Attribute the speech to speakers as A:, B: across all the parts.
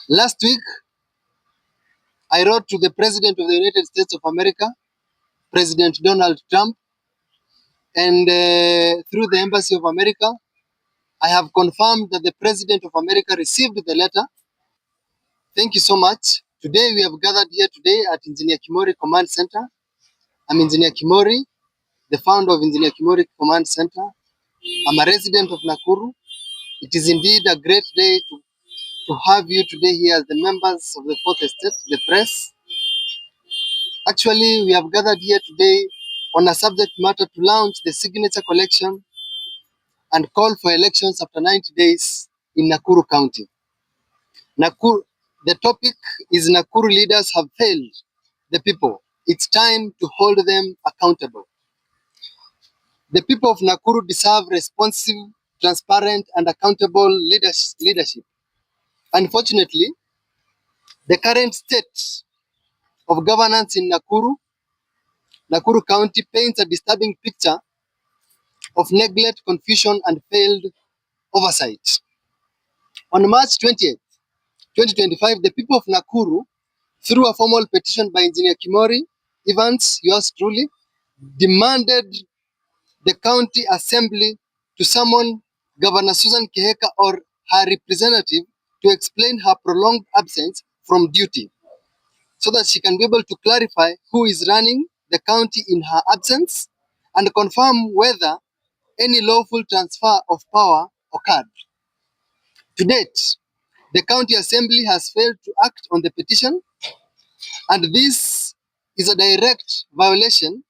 A: Last week, I wrote to the President of the United States of America, President Donald Trump, and through the Embassy of America, I have confirmed that the President of America received the letter. Thank you so much. Today, we have gathered here today at Engineer Kimori Command Center. I'm Engineer Kimori, the founder of Engineer Kimori Command Center. I'm a resident of Nakuru. It is indeed a great day to have you today here as the members of the Fourth Estate, the press. Actually, we have gathered here today on a subject matter to launch the signature collection and call for elections after 90 days in Nakuru County. Nakuru, the topic is Nakuru leaders have failed the people. It's time to hold them accountable. The people of Nakuru deserve responsive, transparent, and accountable leadership. Unfortunately, the current state of governance in Nakuru County paints a disturbing picture of neglect, confusion, and failed oversight. On March 20th, 2025, the people of Nakuru, through a formal petition by Engineer Kimori, Evans, yours truly, demanded the county assembly to summon Governor Susan Kihika or her representative to explain her prolonged absence from duty so that she can be able to clarify who is running the county in her absence and confirm whether any lawful transfer of power occurred. To date, the county assembly has failed to act on the petition, and this is a direct violation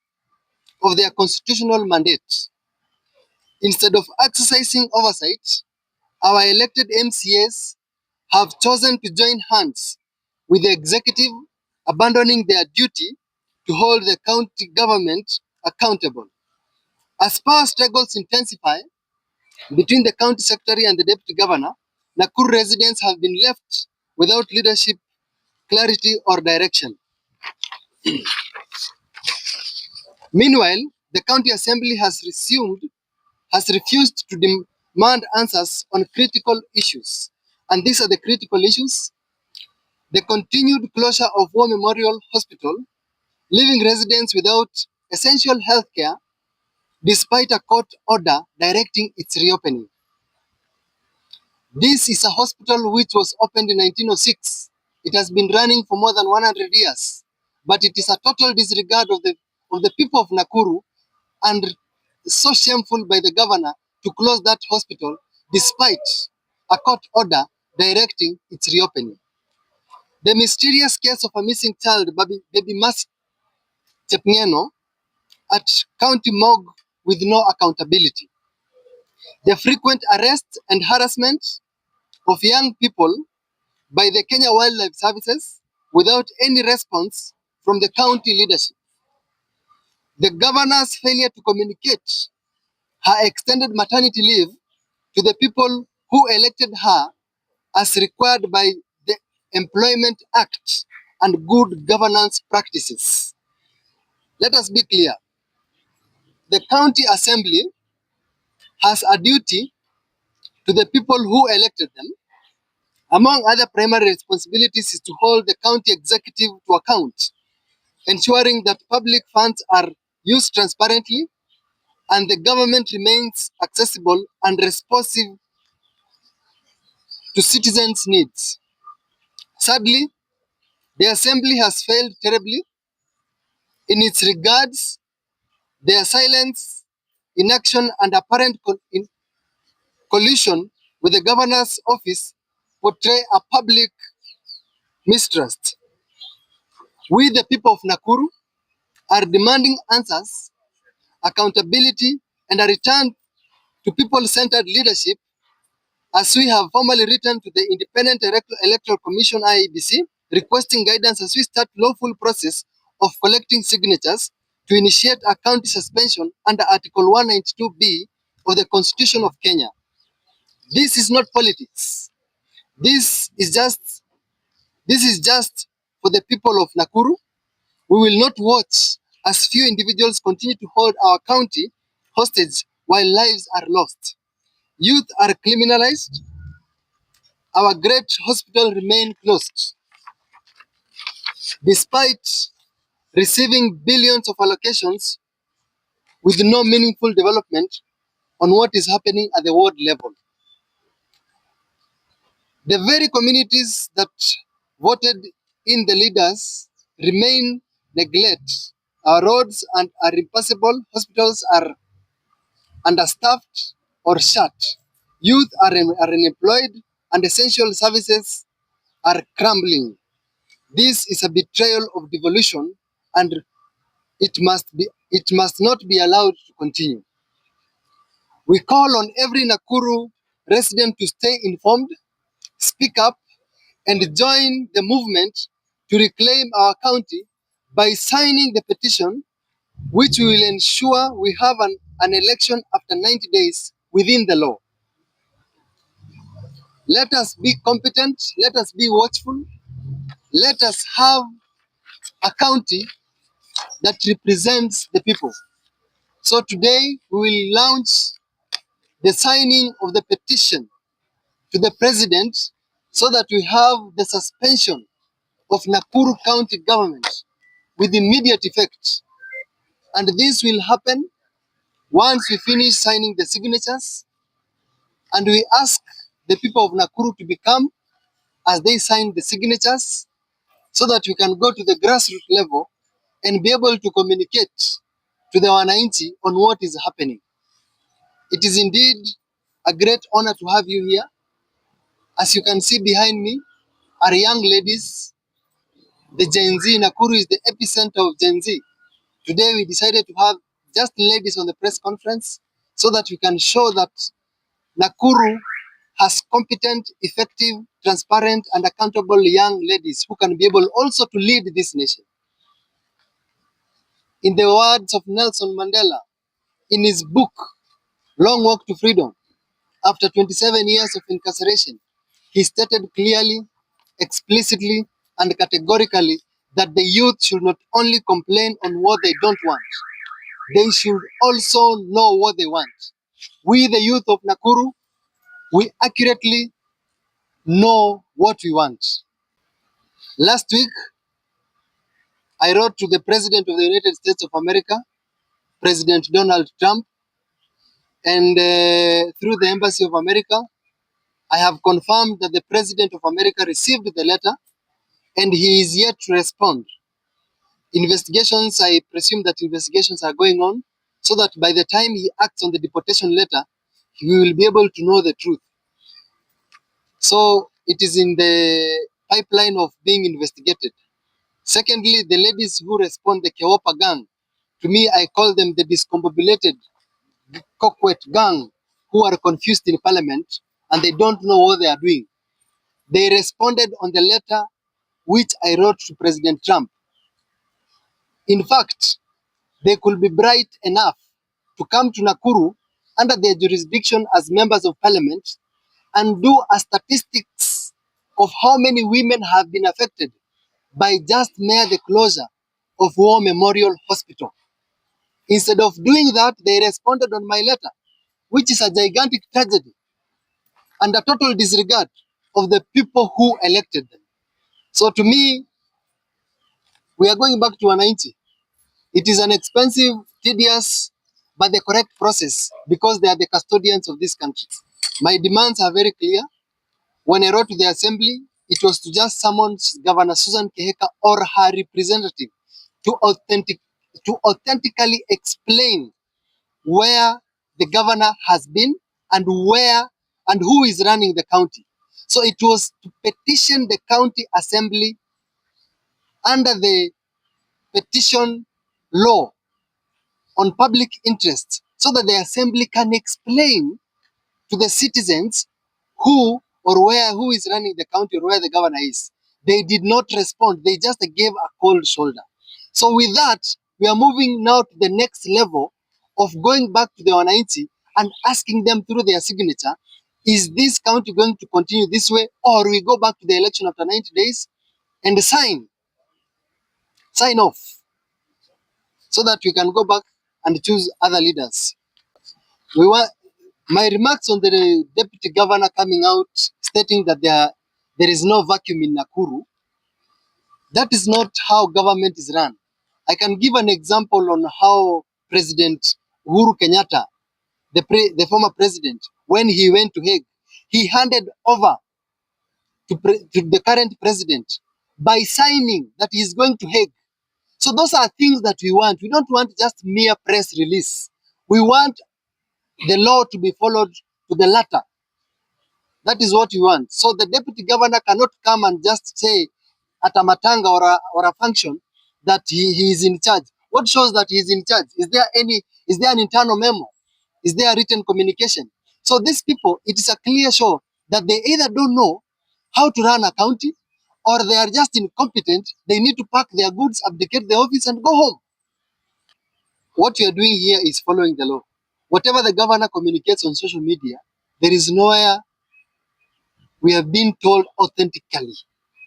A: of their constitutional mandate. Instead of exercising oversight, our elected MCAs have chosen to join hands with the executive, abandoning their duty to hold the county government accountable. As power struggles intensify between the county secretary and the deputy governor, Nakuru residents have been left without leadership, clarity, or direction. Meanwhile, the county assembly has refused to demand answers on critical issues. And these are the critical issues: the continued closure of War Memorial Hospital, leaving residents without essential health care despite a court order directing its reopening. This is a hospital which was opened in 1906. It has been running for more than 100 years, but it is a total disregard of the people of Nakuru, and so shameful by the governor to close that hospital despite a court order directing its reopening. The mysterious case of a missing child, baby Mercy Chepngeno, at county morgue with no accountability. The frequent arrest and harassment of young people by the Kenya Wildlife Services without any response from the county leadership. The governor's failure to communicate her extended maternity leave to the people who elected her as required by the Employment Act and good governance practices. Let us be clear. The county assembly has a duty to the people who elected them. Among other primary responsibilities is to hold the county executive to account, ensuring that public funds are used transparently and the government remains accessible and responsive to citizens' needs. Sadly, the assembly has failed terribly in its regards. Their silence, inaction, and apparent collusion with the governor's office portray a public mistrust. We, the people of Nakuru, are demanding answers, accountability, and a return to people-centered leadership, as we have formally written to the Independent Electoral Commission (IEBC), requesting guidance as we start lawful process of collecting signatures to initiate a county suspension under Article 192B of the Constitution of Kenya. This is not politics. This is just for the people of Nakuru. We will not watch as few individuals continue to hold our county hostage while lives are lost. Youth are criminalized, our great hospital remain closed, despite receiving billions of allocations with no meaningful development on what is happening at the world level. The very communities that voted in the leaders remain neglect. Our roads and are impassable, hospitals are understaffed or shut. Youth are unemployed, and essential services are crumbling. This is a betrayal of devolution, and it must not be allowed to continue. We call on every Nakuru resident to stay informed, speak up, and join the movement to reclaim our county by signing the petition, which will ensure we have an election after 90 days within the law. Let us be competent, let us be watchful, let us have a county that represents the people. So today we will launch the signing of the petition to the president so that we have the suspension of Nakuru County government with immediate effect. And this will happen once we finish signing the signatures, and we ask the people of Nakuru to become as they sign the signatures so that we can go to the grassroots level and be able to communicate to the wananchi on what is happening. It is indeed a great honor to have you here. As you can see behind me are young ladies, the Gen Z. Nakuru is the epicenter of Gen Z. Today we decided to have just ladies on the press conference so that we can show that Nakuru has competent, effective, transparent, and accountable young ladies who can be able also to lead this nation. In the words of Nelson Mandela, in his book, Long Walk to Freedom, after 27 years of incarceration, he stated clearly, explicitly, and categorically that the youth should not only complain on what they don't want, they should also know what they want. We, the youth of Nakuru, we accurately know what we want. Last week, I wrote to the President of the United States of America, President Donald Trump, and through the Embassy of America, I have confirmed that the President of America received the letter and he is yet to respond. Investigations, I presume that investigations are going on so that by the time he acts on the deportation letter, we will be able to know the truth. So it is in the pipeline of being investigated. Secondly, the ladies who respond, the Keopa gang, to me, I call them the discombobulated coquette gang who are confused in parliament and they don't know what they are doing. They responded on the letter which I wrote to President Trump. In fact, they could be bright enough to come to Nakuru under their jurisdiction as members of parliament and do a statistics of how many women have been affected by just mere the closure of War Memorial Hospital. Instead of doing that, they responded on my letter, which is a gigantic tragedy and a total disregard of the people who elected them. So to me, we are going back to wananchi. It is an expensive, tedious, but the correct process because they are the custodians of this country. My demands are very clear. When I wrote to the assembly, it was to just summon Governor Susan Kihika or her representative to authentically explain where the governor has been and where and who is running the county. So it was to petition the county assembly under the petition law on public interest so that the assembly can explain to the citizens who or where who is running the county or where the governor is. They did not respond. They just gave a cold shoulder. So with that, we are moving now to the next level of going back to the wananchi and asking them through their signature, is this county going to continue this way or we go back to the election after 90 days and sign off so that we can go back and choose other leaders. We want My remarks on the deputy governor coming out stating that there is no vacuum in Nakuru, that is not how government is run. I can give an example on how President Uhuru Kenyatta, the former president, when he went to Hague, he handed over to the current president by signing that he is going to Hague. So those are things that we want. We don't want just mere press release. We want the law to be followed to the letter. That is what we want. So the deputy governor cannot come and just say at a matanga or a function that he is in charge. What shows that he is in charge? Is there an internal memo? Is there a written communication? So these people, it is a clear show that they either don't know how to run a county or they are just incompetent. They need to pack their goods, abdicate the office and go home. What we are doing here is following the law. Whatever the governor communicates on social media, there is nowhere we have been told authentically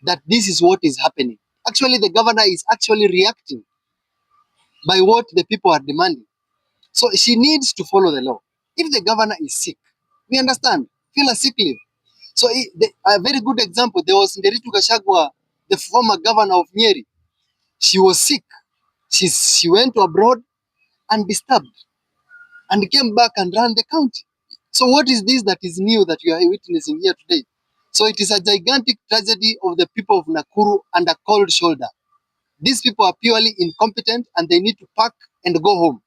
A: that this is what is happening. Actually, the governor is actually reacting by what the people are demanding. So she needs to follow the law. If the governor is sick, we understand, feel a sick leave. So a very good example, there was Nderitu Gachagua, the former governor of Nyeri. She was sick. She went to abroad and disturbed and came back and ran the county. So what is this that is new that you are witnessing here today? So it is a gigantic tragedy of the people of Nakuru and a cold shoulder. These people are purely incompetent and they need to pack and go home.